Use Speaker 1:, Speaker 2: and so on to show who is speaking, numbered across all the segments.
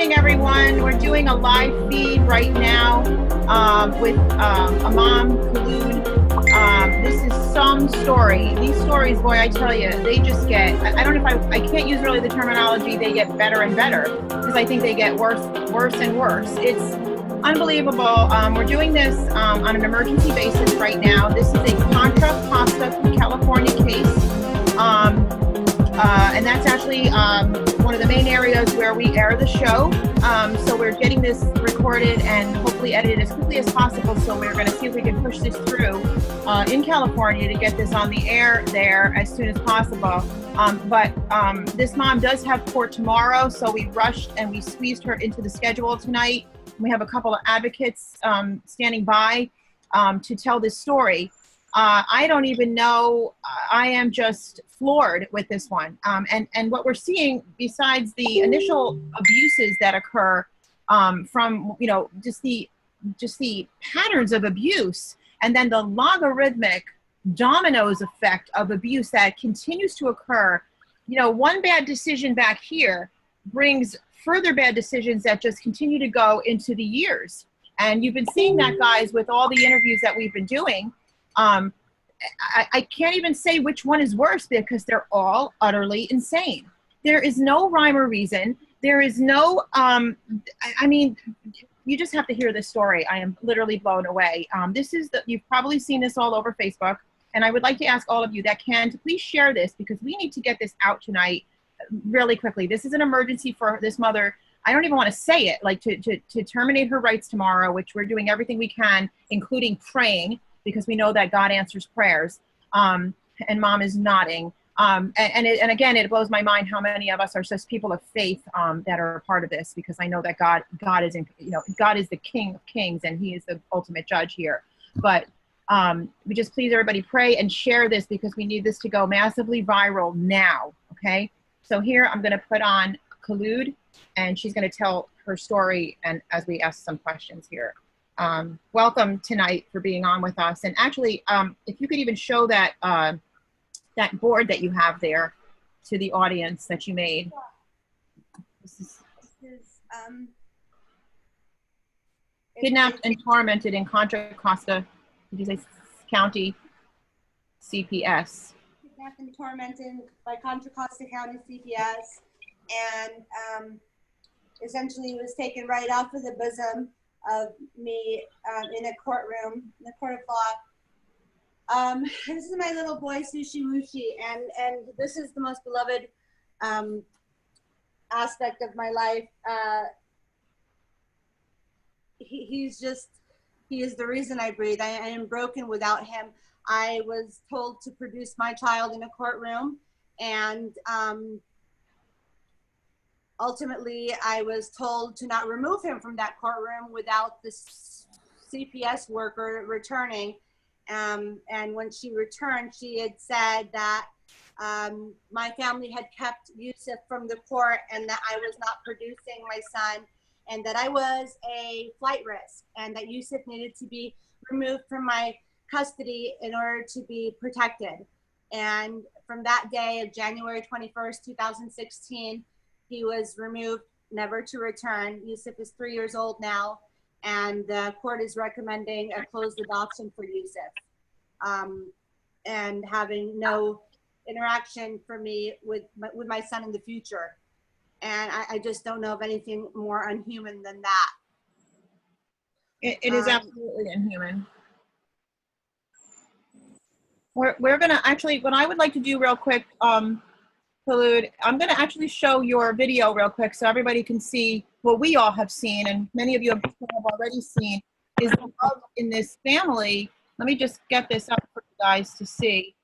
Speaker 1: morning, everyone. We're doing a live feed right now with a mom, Khlood. This is some story. These stories, boy, I tell you, they just get, I don't know if I can't use really the terminology, they get better and better, because I think they get worse and worse. It's unbelievable. We're doing this on an emergency basis right now. This is a Contra Costa California case. And that's actually one of the main areas where we air the show. So we're getting this recorded and hopefully edited as quickly as possible. So we're going to see if we can push this through in California to get this on the air there as soon as possible. But this mom does have court tomorrow, so we rushed and we squeezed her into the schedule tonight. We have a couple of advocates standing by to tell this story. I don't even know, I am just floored with this one. And what we're seeing, besides the initial abuses that occur from, you know, just the patterns of abuse, and then the logarithmic dominoes effect of abuse that continues to occur. You know, one bad decision back here brings further bad decisions that just continue to go into the years. And you've been seeing that, guys, with all the interviews that we've been doing. I can't even say which one is worse because they're all utterly insane. There is no rhyme or reason. There is no, I mean, you just have to hear this story. I am literally blown away. You've probably seen this all over Facebook. And I would like to ask all of you that can to please share this, because we need to get this out tonight really quickly. This is an emergency for this mother. I don't even want to say it, like to terminate her rights tomorrow, which we're doing everything we can, including praying, because we know that God answers prayers. And mom is nodding. And again, it blows my mind how many of us are just people of faith that are a part of this, because I know that God is God is the King of Kings, and He is the ultimate judge here. But we just please everybody pray and share this, because we need this to go massively viral now. Okay. So here I'm going to put on Collude, and she's going to tell her story, and as we ask some questions here. Welcome tonight for being on with us. And actually, if you could even show that that board that you have there to the audience that you made. This is kidnapped and tormented in Contra Costa, did you say County CPS?
Speaker 2: Kidnapped and tormented by Contra Costa County CPS, and essentially was taken right off of the bosom of me in a courtroom, in the court of law. This is my little boy, Sushi Wooshie, and this is the most beloved aspect of my life. He is the reason I breathe. I am broken without him. I was told to produce my child in a courtroom, and ultimately, I was told to not remove him from that courtroom without the CPS worker returning. And when she returned, she had said that my family had kept Yosef from the court, and that I was not producing my son, and that I was a flight risk, and that Yosef needed to be removed from my custody in order to be protected. And from that day of January 21st, 2016, he was removed, never to return. Yosef is 3 years old now, and the court is recommending a closed adoption for Yosef, and having no interaction for me with my son in the future. And I just don't know of anything more unhuman than that.
Speaker 1: It is absolutely inhuman. We're gonna actually, what I would like to do real quick, Khlood, I'm going to actually show your video real quick so everybody can see what we all have seen, and many of you have already seen, is the love in this family. Let me just get this up for you guys to see.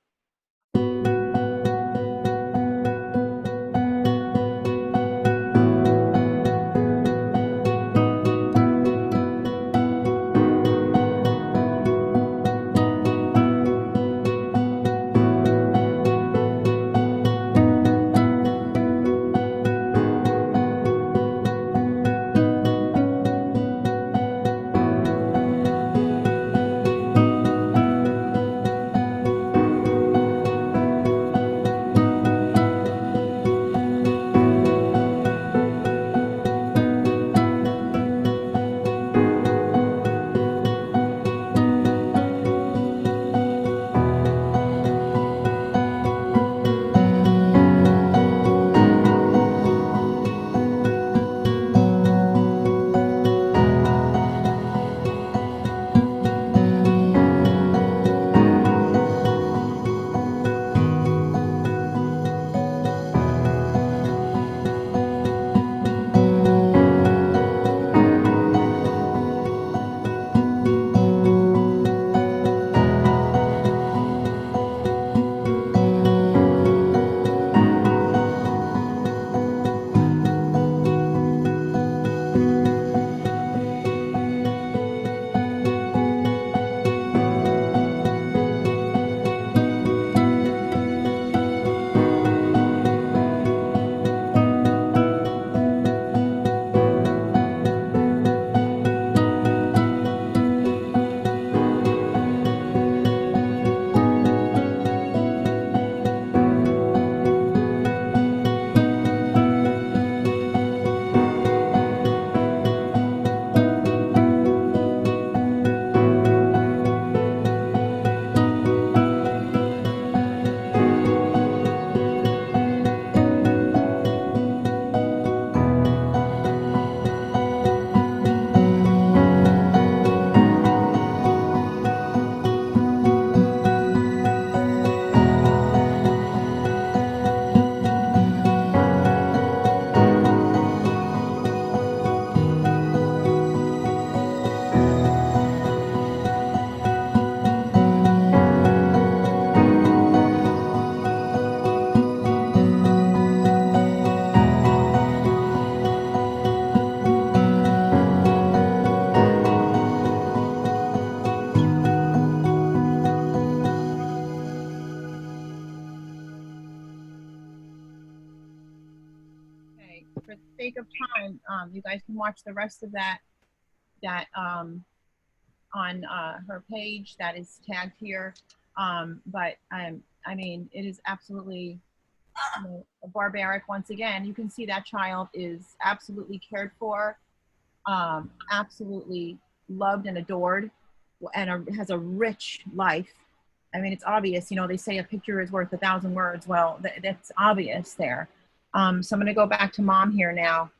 Speaker 1: for the sake of time, you guys can watch the rest of that on her page that is tagged here. But I mean, it is absolutely, you know, barbaric. Once again, you can see that child is absolutely cared for, absolutely loved and adored, and has a rich life. I mean, it's obvious, you know, they say a picture is worth 1,000 words. Well, that's obvious there. So I'm going to go back to mom here now,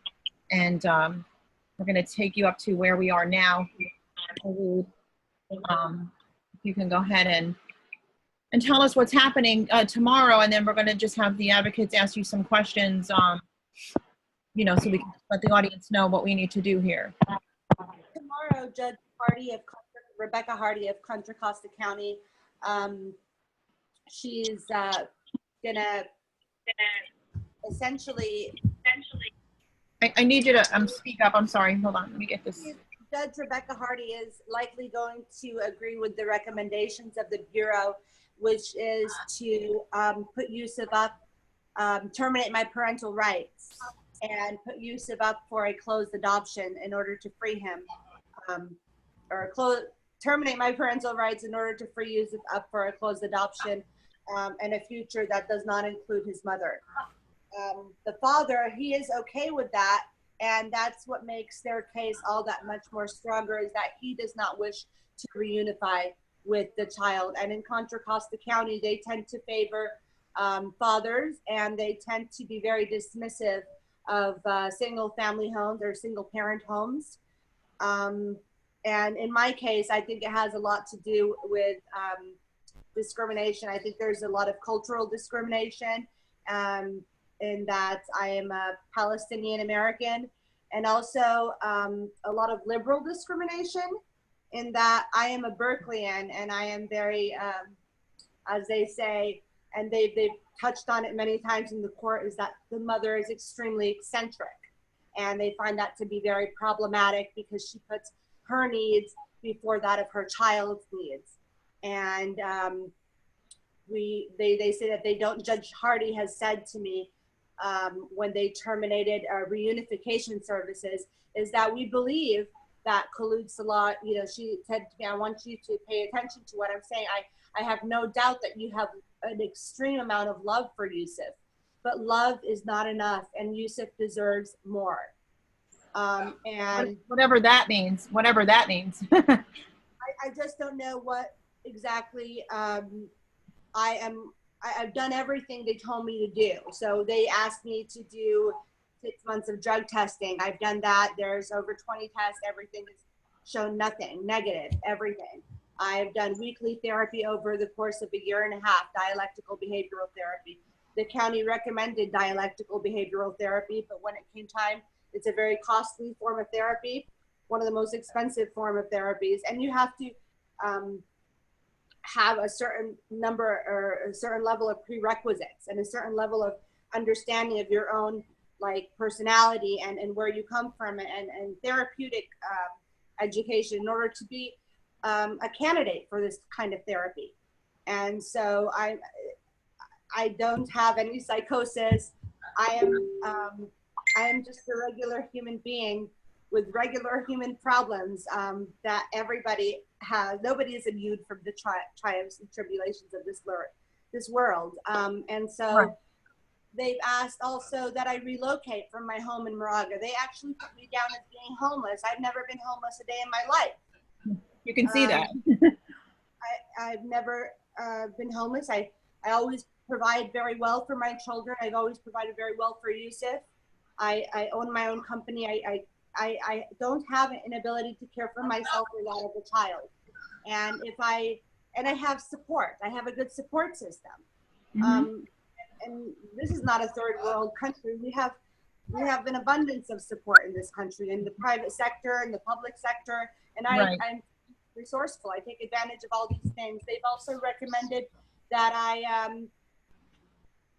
Speaker 1: and we're going to take you up to where we are now. If you can go ahead and tell us what's happening tomorrow, and then we're going to just have the advocates ask you some questions, you know, so we can let the audience know what we need to do here.
Speaker 2: Tomorrow, Judge Rebecca Hardie of Contra Costa County, she's gonna essentially.
Speaker 1: I need you to speak up. I'm sorry. Hold on. Let me get this.
Speaker 2: Judge Rebecca Hardie is likely going to agree with the recommendations of the Bureau, which is to put Yosef up, terminate my parental rights, and put Yosef up for a closed adoption in order to free him, terminate my parental rights in order to free Yosef up for a closed adoption and a future that does not include his mother. The father, he is okay with that, and that's what makes their case all that much more stronger, is that he does not wish to reunify with the child. And in Contra Costa County, they tend to favor fathers, and they tend to be very dismissive of single family homes or single parent homes. And in my case, I think it has a lot to do with discrimination. I think there's a lot of cultural discrimination in that I am a Palestinian American, and also a lot of liberal discrimination in that I am a Berkeleyan, and I am very, as they say, and they've touched on it many times in the court, is that the mother is extremely eccentric, and they find that to be very problematic because she puts her needs before that of her child's needs. And they say that they don't. Judge Hardie has said to me when they terminated reunification services, is that we believe that Khlood Salah, you know, she said to me, I want you to pay attention to what I'm saying. I have no doubt that you have an extreme amount of love for Yosef, but love is not enough, and Yosef deserves more. And
Speaker 1: whatever that means,
Speaker 2: I just don't know what exactly. I've done everything they told me to do. So they asked me to do 6 months of drug testing. I've done that. There's over 20 tests. Everything has shown nothing, negative, everything. I've done weekly therapy over the course of a year and a half, dialectical behavioral therapy. The county recommended dialectical behavioral therapy, but when it came time, it's a very costly form of therapy, one of the most expensive form of therapies. And you have to have a certain number or a certain level of prerequisites and a certain level of understanding of your own like personality and where you come from and therapeutic education in order to be a candidate for this kind of therapy. And so I don't have any psychosis. I am just a regular human being with regular human problems that everybody has. Nobody is immune from the triumphs and tribulations of this world. And so
Speaker 1: right.
Speaker 2: They've asked also that I relocate from my home in Moraga. They actually put me down as being homeless. I've never been homeless a day in my life.
Speaker 1: You can see that.
Speaker 2: I've never been homeless. I always provide very well for my children. I've always provided very well for Yosef. I own my own company. I don't have an ability to care for myself or that of a child. And I have support. I have a good support system. Mm-hmm. And this is not a third world country. We have an abundance of support in this country, in the private sector, in the public sector. And I'm resourceful. I take advantage of all these things. They've also recommended that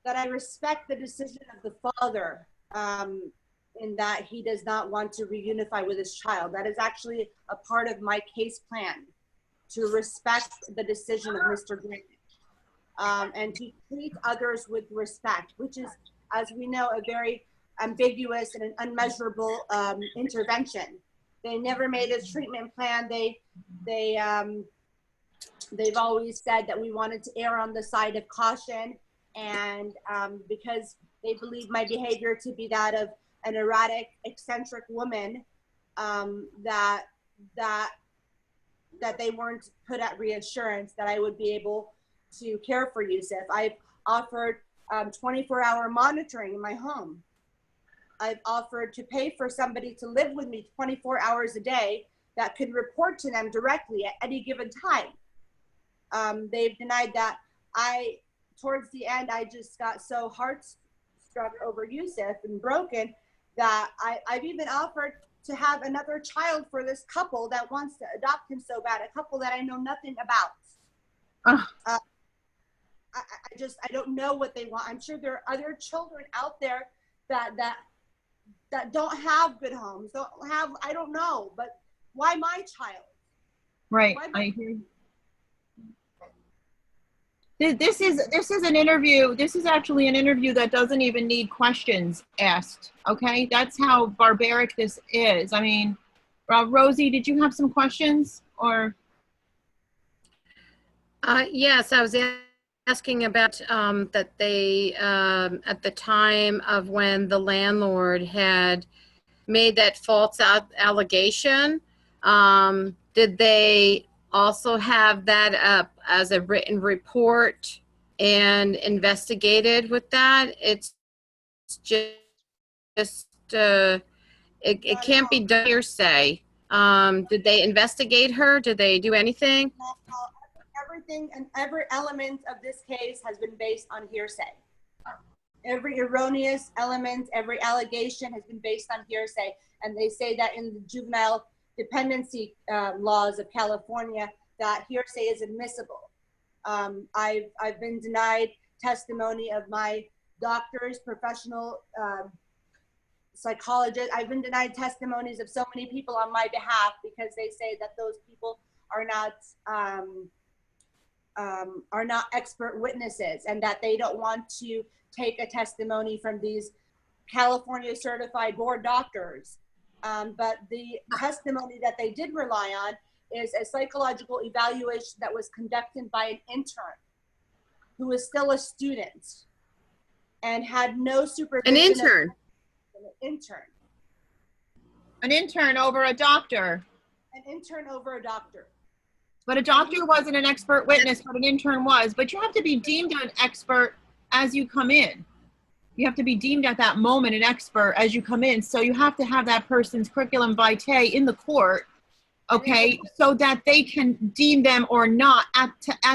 Speaker 2: I respect the decision of the father in that he does not want to reunify with his child. That is actually a part of my case plan, to respect the decision of Mr. Green. And to treat others with respect, which is, as we know, a very ambiguous and an unmeasurable intervention. They never made a treatment plan. They've always said that we wanted to err on the side of caution, and because they believe my behavior to be that of an erratic, eccentric woman, that they weren't put at reassurance that I would be able to care for Yosef. I've offered 24-hour monitoring in my home. I've offered to pay for somebody to live with me 24 hours a day that could report to them directly at any given time. They've denied that. Towards the end, I just got so heartstruck over Yosef and broken that I've even offered to have another child for this couple that wants to adopt him so bad, a couple that I know nothing about. I don't know what they want. I'm sure there are other children out there that don't have good homes, I don't know, but why my child?
Speaker 1: Right, I hear. This is an interview. This is actually an interview that doesn't even need questions asked. Okay, that's how barbaric this is. I mean, Rosie, did you have some questions or?
Speaker 3: Yes, I was asking about that they at the time of when the landlord had made that false allegation, did they also have that up as a written report and investigated with that? It's just it can't be done hearsay. Did they investigate her? Did they do anything?
Speaker 2: Everything and every element of this case has been based on hearsay. Every erroneous element, every allegation has been based on hearsay. And they say that in the juvenile dependency laws of California, that hearsay is admissible. I've been denied testimony of my doctors, professional psychologists. I've been denied testimonies of so many people on my behalf because they say that those people are not expert witnesses and that they don't want to take a testimony from these California certified board doctors. But the testimony that they did rely on is a psychological evaluation that was conducted by an intern who was still a student and had no supervision.
Speaker 3: An intern?
Speaker 1: An intern over a doctor.
Speaker 2: An intern over a doctor.
Speaker 1: But a doctor wasn't an expert witness, but an intern was. But you have to be deemed an expert as you come in. You have to be deemed at that moment an expert as you come in. So you have to have that person's curriculum vitae in the court, okay, so that they can deem them or not at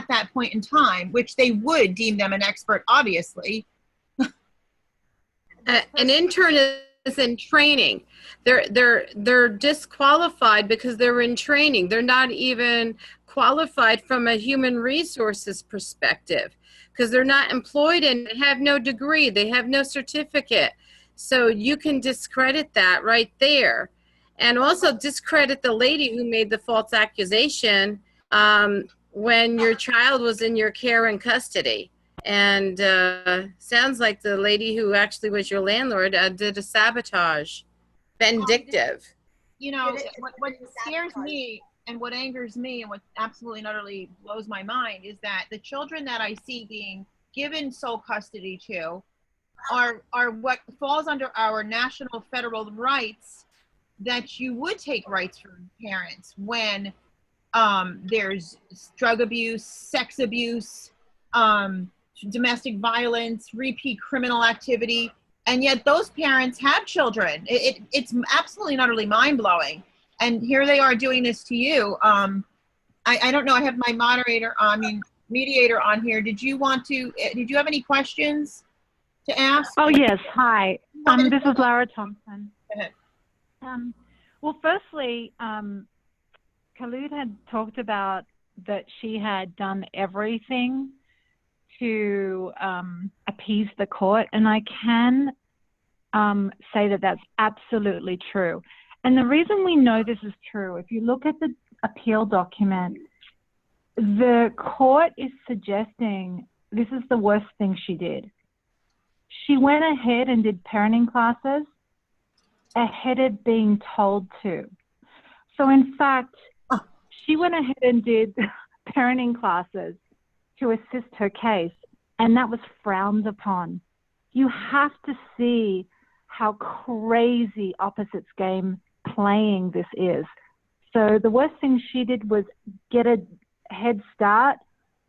Speaker 1: that point in time, which they would deem them an expert, obviously.
Speaker 3: An intern is in training. They're disqualified because they're in training. They're not even qualified from a human resources perspective because they're not employed and have no degree. They have no certificate. So you can discredit that right there. And also discredit the lady who made the false accusation when your child was in your care and custody. And sounds like the lady who actually was your landlord did a sabotage, vindictive.
Speaker 1: You know, what scares me and what angers me and what absolutely and utterly blows my mind is that the children that I see being given sole custody to are what falls under our national federal rights, that you would take rights from parents when there's drug abuse, sex abuse, domestic violence, repeat criminal activity, and yet those parents have children. It's absolutely and utterly mind-blowing. And here they are doing this to you. I don't know, I have my mediator on here. Did you have any questions to ask?
Speaker 4: Oh, yes. Hi. This is Laura Thompson.
Speaker 1: Go ahead.
Speaker 4: Well, firstly, Collude had talked about that she had done everything to appease the court, and I can say that that's absolutely true. And the reason we know this is true, if you look at the appeal document, the court is suggesting this is the worst thing she did. She went ahead and did parenting classes ahead of being told to. So in fact, she went ahead and did parenting classes to assist her case, and that was frowned upon. You have to see how crazy opposites game playing this is. So the worst thing she did was get a head start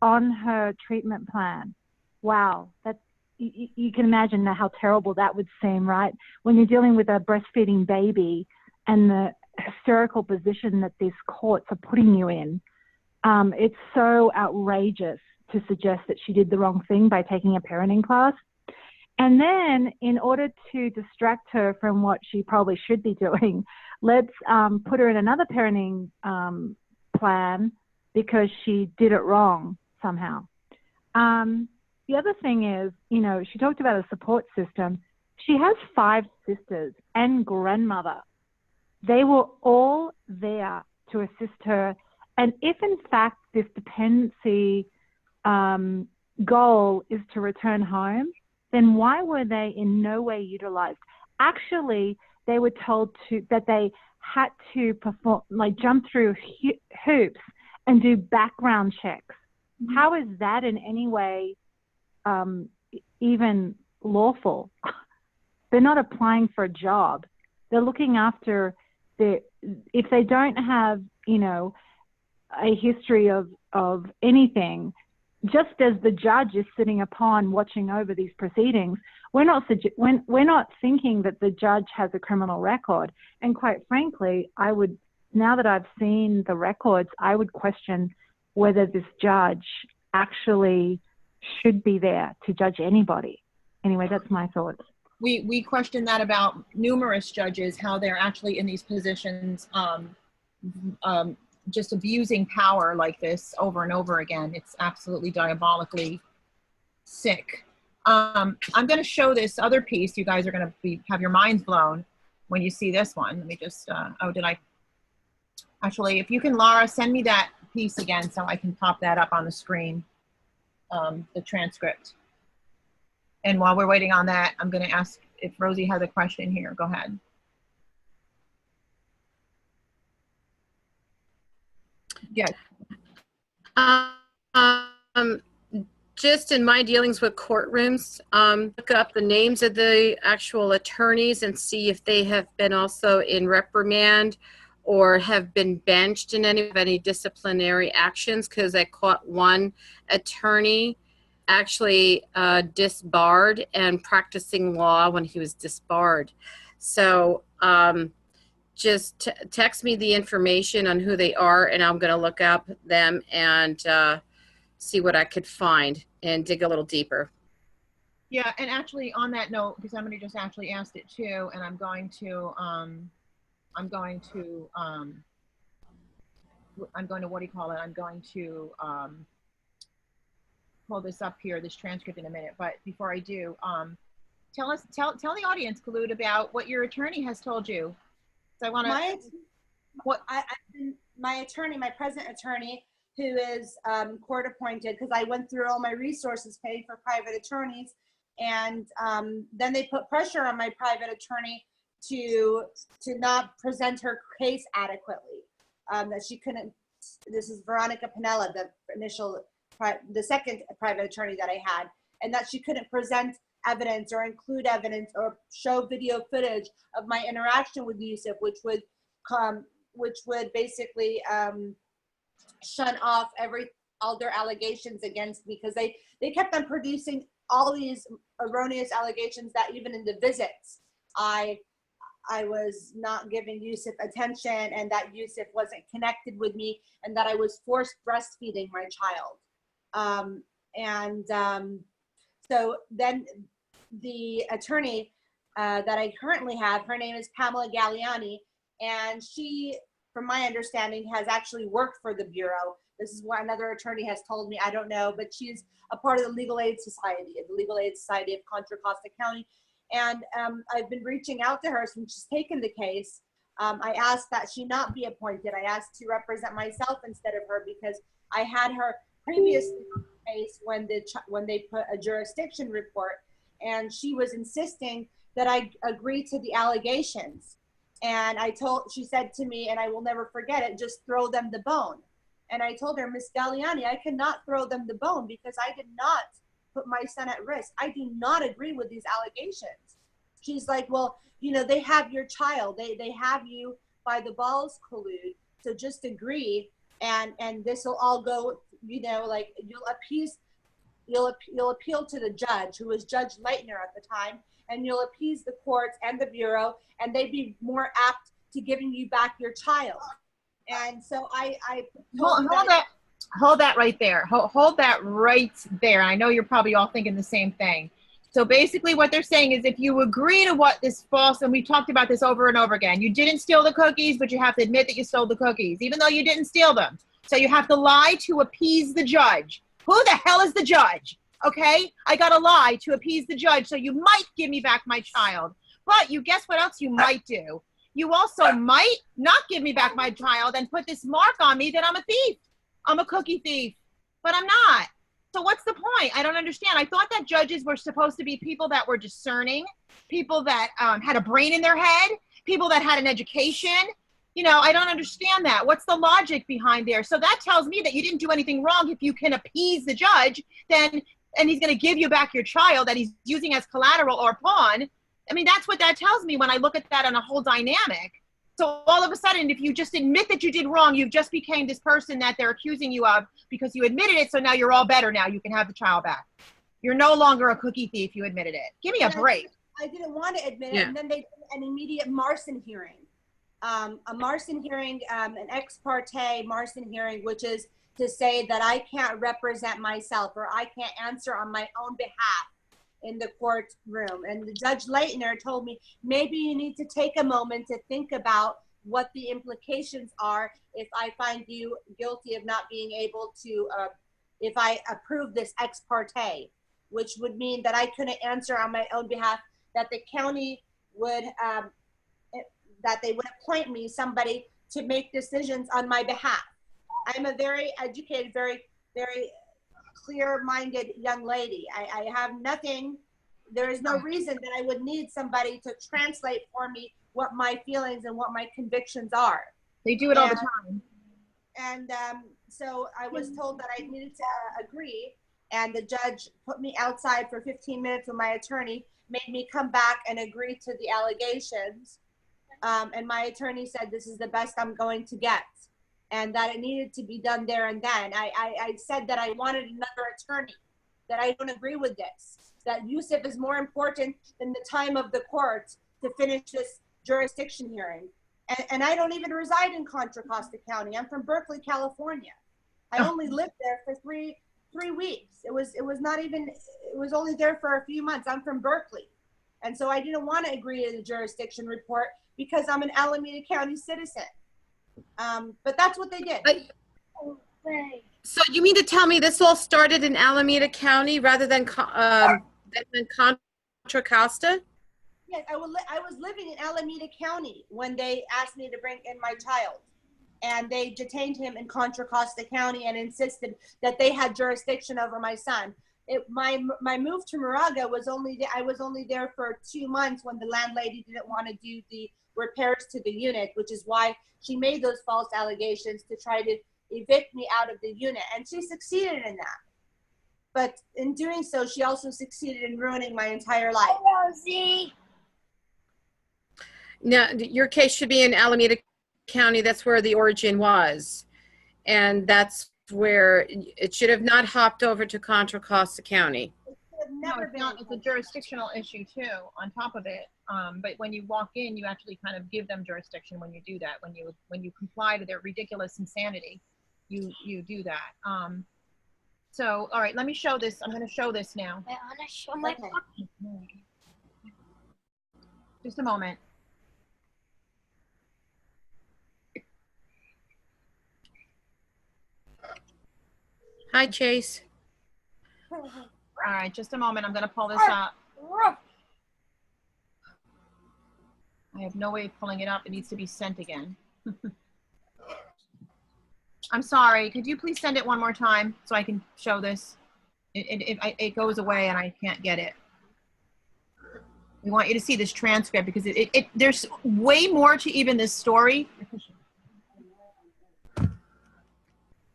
Speaker 4: on her treatment plan. Wow, that's, you can imagine how terrible that would seem, right? When you're dealing with a breastfeeding baby and the hysterical position that these courts are putting you in, it's so outrageous to suggest that she did the wrong thing by taking a parenting class. And then in order to distract her from what she probably should be doing, let's put her in another parenting plan because she did it wrong somehow. The other thing is, you know, she talked about a support system. She has 5 sisters and grandmother. They were all there to assist her. And if in fact this dependency goal is to return home, then why were they in no way utilized? Actually, they were told that they had to perform, like jump through hoops and do background checks. Mm-hmm. How is that in any way even lawful? They're not applying for a job. They're looking after if they don't have, you know, a history of anything, just as the judge is sitting upon watching over these proceedings, we're not thinking that the judge has a criminal record. And quite frankly, now that I've seen the records, I would question whether this judge actually should be there to judge anybody. Anyway, that's my thoughts.
Speaker 1: We question that about numerous judges, how they're actually in these positions, just abusing power like this over and over again. It's absolutely diabolically sick. I'm going to show this other piece. You guys are going to have your minds blown when you see this one. Let me just, actually, if you can, Laura, send me that piece again so I can pop that up on the screen, the transcript. And while we're waiting on that, I'm going to ask if Rosie has a question here. Go ahead. Yes.
Speaker 3: Just in my dealings with courtrooms, look up the names of the actual attorneys and see if they have been also in reprimand or have been benched in any disciplinary actions, because I caught one attorney actually disbarred and practicing law when he was disbarred. So just text me the information on who they are, and I'm going to look up them and see what I could find and dig a little deeper.
Speaker 1: Yeah, and actually on that note, because somebody just actually asked it too, and I'm going to what do you call it? I'm going to pull this up here, this transcript in a minute. But before I do, tell the audience, Khlood, about what your attorney has told you. So I want to.
Speaker 2: My present attorney, who is court appointed, because I went through all my resources paying for private attorneys, and then they put pressure on my private attorney to not present her case adequately. That she couldn't. This is Veronica Pinella, the second private attorney that I had, and that she couldn't present evidence or include evidence or show video footage of my interaction with Yosef, which would basically shut off all their allegations against me, because they kept on producing all these erroneous allegations that even in the visits I was not giving Yosef attention, and that Yosef wasn't connected with me, and that I was forced breastfeeding my child. So then the attorney that I currently have, her name is Pamela Galliani, and she, from my understanding, has actually worked for the Bureau. This is what another attorney has told me. I don't know, but she's a part of the Legal Aid Society, of Contra Costa County. And I've been reaching out to her since she's taken the case. I asked that she not be appointed. I asked to represent myself instead of her, because I had her previously on the case when they put a jurisdiction report, and she was insisting that I agree to the allegations. And she said to me, and I will never forget it, just throw them the bone. And I told her, Miss Galliani, I cannot throw them the bone because I did not put my son at risk. I do not agree with these allegations. She's like, well, you know, they have your child. They have you by the balls, Collude. So just agree, and this will all go, you know, like you'll appeal to the judge, who was Judge Leitner at the time, and you'll appease the courts and the bureau, and they'd be more apt to giving you back your child. And so I
Speaker 1: hold that right there. Hold that right there. I know you're probably all thinking the same thing. So basically what they're saying is if you agree to what this false, and we talked about this over and over again, you didn't steal the cookies, but you have to admit that you stole the cookies, even though you didn't steal them. So you have to lie to appease the judge. Who the hell is the judge? Okay, I got to lie to appease the judge, so you might give me back my child. But you guess what else you might do? You also might not give me back my child and put this mark on me that I'm a thief. I'm a cookie thief, but I'm not. So what's the point? I don't understand. I thought that judges were supposed to be people that were discerning, people that had a brain in their head, people that had an education. You know, I don't understand that. What's the logic behind there? So that tells me that you didn't do anything wrong. If you can appease the judge, then, and he's going to give you back your child that he's using as collateral or pawn. I mean, that's what that tells me when I look at that on a whole dynamic. So all of a sudden, if you just admit that you did wrong, you've just became this person that they're accusing you of because you admitted it. So now you're all better now. You can have the child back. You're no longer a cookie thief. You admitted it. Give me a break.
Speaker 2: I didn't want to admit it. And then they did an immediate Marson hearing. A Marson hearing, an ex parte Marson hearing, which is to say that I can't represent myself or I can't answer on my own behalf in the courtroom. And the Judge Leitner told me, maybe you need to take a moment to think about what the implications are if I find you guilty of not being able to, if I approve this ex parte, which would mean that I couldn't answer on my own behalf, that the county would, that they would appoint me somebody to make decisions on my behalf. I'm a very educated, very, very clear-minded young lady. I have nothing, there is no reason that I would need somebody to translate for me what my feelings and what my convictions are.
Speaker 1: They do it all the time.
Speaker 2: And so I was told that I needed to agree, and the judge put me outside for 15 minutes with my attorney, made me come back and agree to the allegations. And my attorney said, this is the best I'm going to get, and that it needed to be done there and then. I said that I wanted another attorney, that I don't agree with this, that Yosef is more important than the time of the court to finish this jurisdiction hearing. And I don't even reside in Contra Costa County. I'm from Berkeley, California. I only lived there for three weeks. It was not even, it was only there for a few months. I'm from Berkeley. And so I didn't want to agree to the jurisdiction report because I'm an Alameda County citizen. But that's what they did.
Speaker 3: So you mean to tell me this all started in Alameda County rather than Contra Costa?
Speaker 2: Yes, I was living in Alameda County when they asked me to bring in my child. And they detained him in Contra Costa County and insisted that they had jurisdiction over my son. My move to Moraga was I was only there for 2 months when the landlady didn't want to do the repairs to the unit, which is why she made those false allegations to try to evict me out of the unit. And she succeeded in that. But in doing so, she also succeeded in ruining my entire life.
Speaker 5: Rosie.
Speaker 3: Now, your case should be in Alameda County. That's where the origin was. And that's where it should have not hopped over to Contra Costa County.
Speaker 1: No, it's not. It's a jurisdictional issue too, on top of it. But when you walk in, you actually kind of give them jurisdiction when you do that. When you comply to their ridiculous insanity, you do that. So, all right, let me show this. I'm going to show this now.
Speaker 5: I want to show my puppy.
Speaker 1: Just a moment.
Speaker 3: Hi, Chase.
Speaker 1: All right, just a moment. I'm going to pull this up. I have no way of pulling it up. It needs to be sent again. I'm sorry. Could you please send it one more time so I can show this? It goes away and I can't get it. We want you to see this transcript because there's way more to even this story.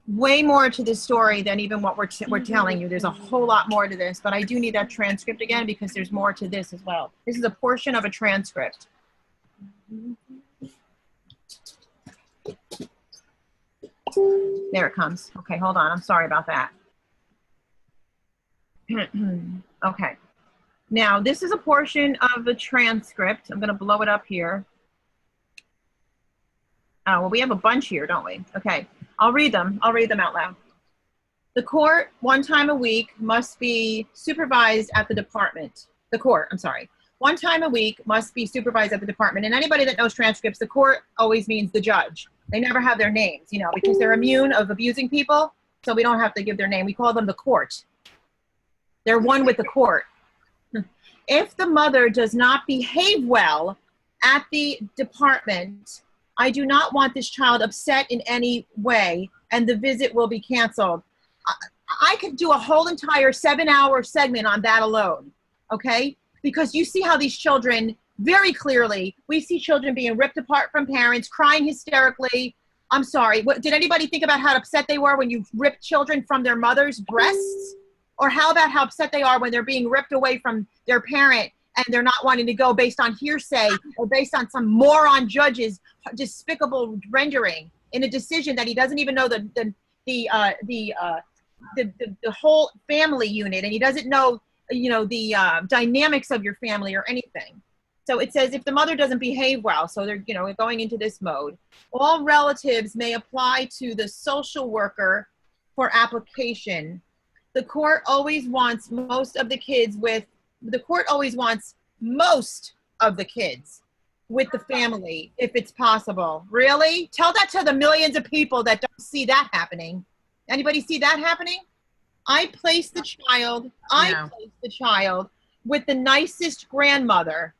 Speaker 1: Way more to this story than even what we're telling you. There's a whole lot more to this, but I do need that transcript again because there's more to this as well. This is a portion of a transcript. There it comes. Okay, hold on. I'm sorry about that. Okay. Now, this is a portion of the transcript. I'm going to blow it up here. Oh, well, we have a bunch here, don't we? Okay. I'll read them. I'll read them out loud. The court, one time a week, must be supervised at the department. The court, I'm sorry. One time a week must be supervised at the department. And anybody that knows transcripts, the court always means the judge. They never have their names, you know, because they're immune of abusing people. So we don't have to give their name. We call them the court. They're one with the court. If the mother does not behave well at the department, I do not want this child upset in any way, and the visit will be canceled. I could do a whole entire 7-hour segment on that alone, okay? Because you see how these children, very clearly, we see children being ripped apart from parents, crying hysterically. I'm sorry, did anybody think about how upset they were when you ripped children from their mother's breasts? Or how about how upset they are when they're being ripped away from their parent and they're not wanting to go based on hearsay or based on some moron judge's despicable rendering in a decision that he doesn't even know the whole family unit, and he doesn't know, you know, the dynamics of your family or anything. So it says if the mother doesn't behave well, so they're, you know, going into this mode, all relatives may apply to the social worker for application. The court always wants most of the kids with the family, if it's possible. Really? Tell that to the millions of people that don't see that happening. Anybody see that happening? I place the child with the nicest grandmother.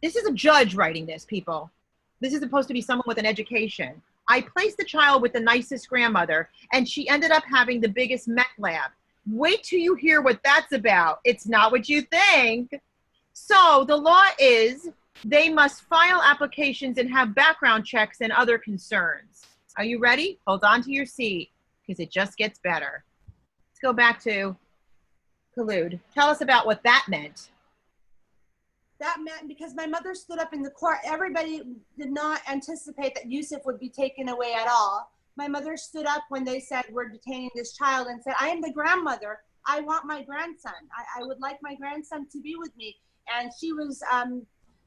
Speaker 1: This is a judge writing this, people. This is supposed to be someone with an education. I placed the child with the nicest grandmother, and she ended up having the biggest meth lab. Wait till you hear what that's about. It's not what you think. So the law is they must file applications and have background checks and other concerns. Are you ready? Hold on to your seat because it just gets better. Let's go back to Collude. Tell us about what that meant.
Speaker 2: That meant because my mother stood up in the court, everybody did not anticipate that Yosef would be taken away at all. My mother stood up when they said, we're detaining this child, and said, I am the grandmother. I want my grandson. I would like my grandson to be with me. And she was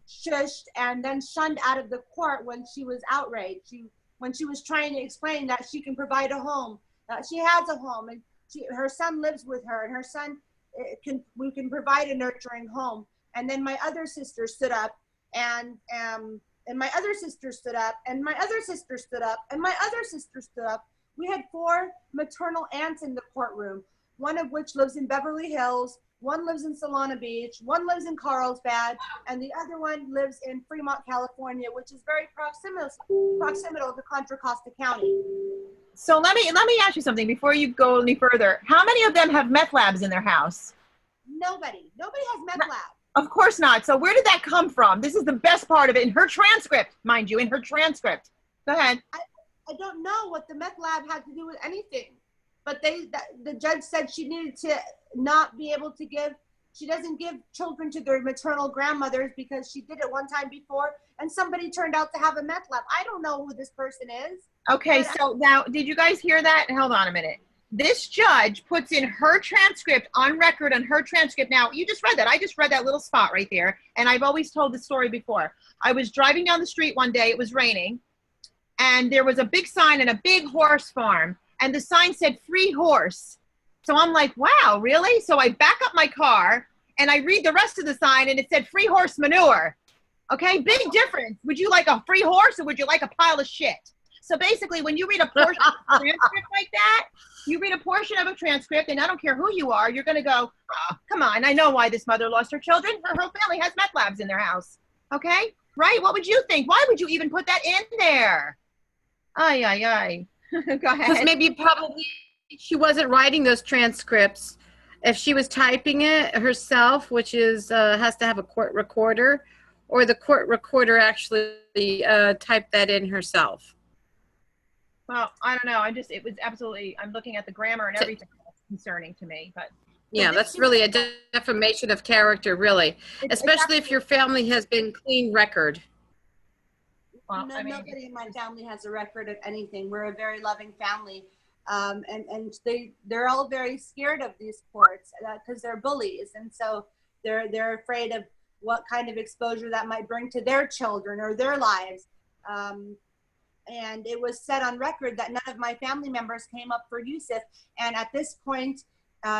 Speaker 2: shushed and then shunned out of the court when she was outraged. When she was trying to explain that she can provide a home. She has a home, and her son lives with her, and her son, we can provide a nurturing home. And then my other sister stood up, and my other sister stood up, and my other sister stood up, and my other sister stood up. We had 4 maternal aunts in the courtroom, one of which lives in Beverly Hills, one lives in Solana Beach, one lives in Carlsbad, and the other one lives in Fremont, California, which is very proximal to Contra Costa County.
Speaker 1: So let me ask you something before you go any further. How many of them have meth labs in their house?
Speaker 2: Nobody has meth labs.
Speaker 1: Of course not. So where did that come from? This is the best part of it. In her transcript, mind you, in her transcript. Go ahead.
Speaker 2: I don't know what the meth lab had to do with anything, but the judge said she needed to not be able to she doesn't give children to their maternal grandmothers because she did it one time before and somebody turned out to have a meth lab. I don't know who this person is. Okay,
Speaker 1: so now, did you guys hear that? Hold on a minute. This judge puts in her transcript on record on her transcript. Now, you just read that. I just read that little spot right there. And I've always told the story before. I was driving down the street one day. It was raining. And there was a big sign and a big horse farm. And the sign said free horse. So I'm like, wow, really? So I back up my car and I read the rest of the sign and it said free horse manure. Okay, big difference. Would you like a free horse or would you like a pile of shit? So basically, when you read a portion of a transcript like that, you read a portion of a transcript, and I don't care who you are, you're going to go, oh, come on, I know why this mother lost her children. Her whole family has meth labs in their house. Okay? Right? What would you think? Why would you even put that in there? Ay, ay, ay. Go ahead.
Speaker 3: Because maybe probably she wasn't writing those transcripts If she was typing it herself, which is has to have a court recorder, or the court recorder actually typed that in herself.
Speaker 1: Well, I don't know. It was absolutely, I'm looking at the grammar and everything that's concerning to me, but.
Speaker 3: Yeah, that's really a defamation of character, really, especially if your family has been clean record.
Speaker 1: Well,
Speaker 2: No,
Speaker 1: I mean,
Speaker 2: nobody in my family has a record of anything. We're a very loving family. And they're all very scared of these courts because they're bullies. And so they're afraid of what kind of exposure that might bring to their children or their lives. And it was said on record that none of my family members came up for Yosef. And at this point,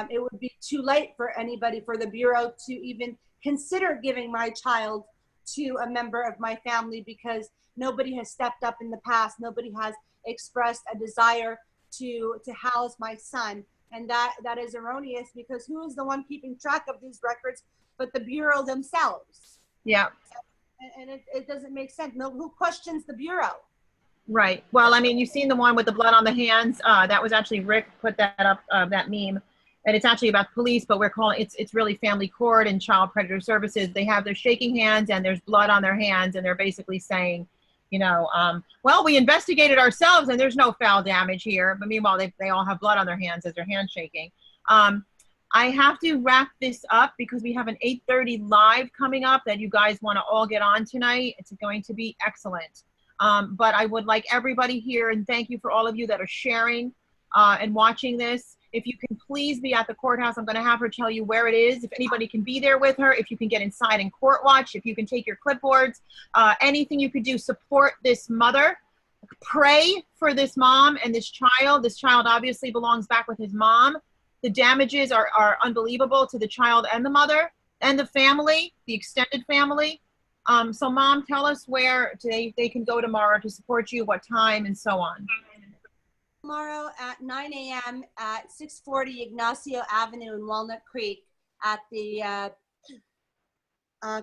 Speaker 2: it would be too late for anybody, for the Bureau to even consider giving my child to a member of my family, because nobody has stepped up in the past. Nobody has expressed a desire to house my son. And that is erroneous, because who is the one keeping track of these records but the Bureau themselves?
Speaker 1: yeah,
Speaker 2: And it doesn't make sense. No, who questions the Bureau?
Speaker 1: right. Well, I mean, you've seen the one with the blood on the hands. That was actually Rick put that up, that meme. And it's actually about police, but we're calling it's really family court and child predator services. They have their shaking hands and there's blood on their hands, and they're basically saying, you know, well, we investigated ourselves and there's no foul damage here. But meanwhile, they all have blood on their hands as their hands shaking. I have to wrap this up because we have an 8:30 live coming up that you guys want to all get on tonight. It's going to be excellent. But I would like everybody here, and thank you for all of you that are sharing and watching this. If you can please be at the courthouse, I'm going to have her tell you where it is. If anybody can be there with her, if you can get inside and court watch, if you can take your clipboards, anything you could do, support this mother, pray for this mom and this child. This child obviously belongs back with his mom. The damages are unbelievable to the child and the mother and the family, the extended family. So Mom, tell us where they can go tomorrow to support you, what time, and so on.
Speaker 2: Tomorrow at 9 a.m. at 640 Ignacio Avenue in Walnut Creek at the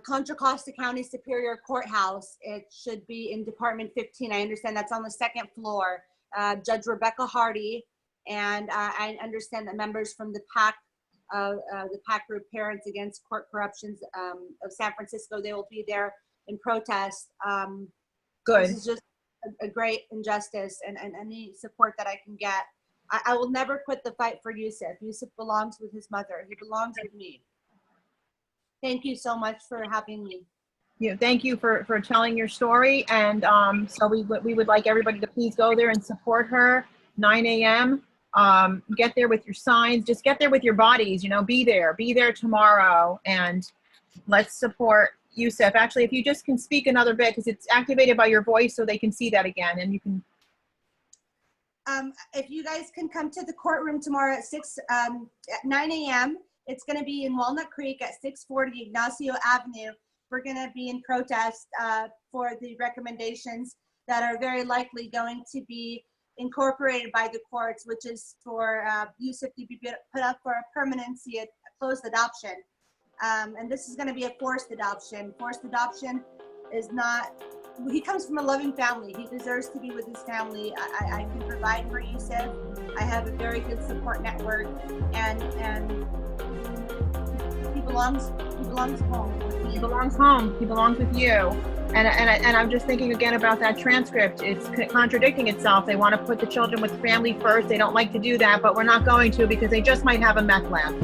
Speaker 2: Contra Costa County Superior Courthouse. It should be in Department 15. I understand that's on the second floor. Judge Rebecca Hardie, and I understand that members from the PAC group, Parents Against Court Corruptions of San Francisco, they will be there in protest.
Speaker 1: Good.
Speaker 2: This is just a great injustice, and any support that I can get. I will never quit the fight for Yosef. Yosef belongs with his mother. He belongs with me. Thank you so much for having me.
Speaker 1: Yeah, thank you for telling your story. And so we would like everybody to please go there and support her. 9 a.m. Get there with your signs. Just get there with your bodies. You know, be there tomorrow, and let's support Yosef. Actually, if you just can speak another bit, because it's activated by your voice, so they can see that again, and you can.
Speaker 2: If you guys can come to the courtroom tomorrow at 9 a.m. It's going to be in Walnut Creek at 640 Ignacio Avenue. We're going to be in protest for the recommendations that are very likely going to be incorporated by the courts, which is for Yosef to be put up for a permanency at closed adoption. And this is going to be a forced adoption. Forced adoption is not, he comes from a loving family. He deserves to be with his family. I can provide for Yosef. I have a very good support network, and he belongs home with me.
Speaker 1: He belongs home. He belongs with you. And I'm just thinking again about that transcript. It's contradicting itself. They want to put the children with family first. They don't like to do that, but we're not going to, because they just might have a meth lab.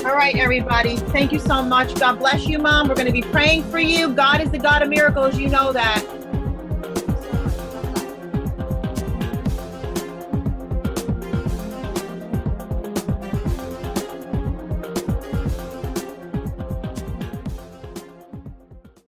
Speaker 1: All right, everybody. Thank you so much. God bless you, Mom. We're going to be praying for you. God is the God of miracles. You know that.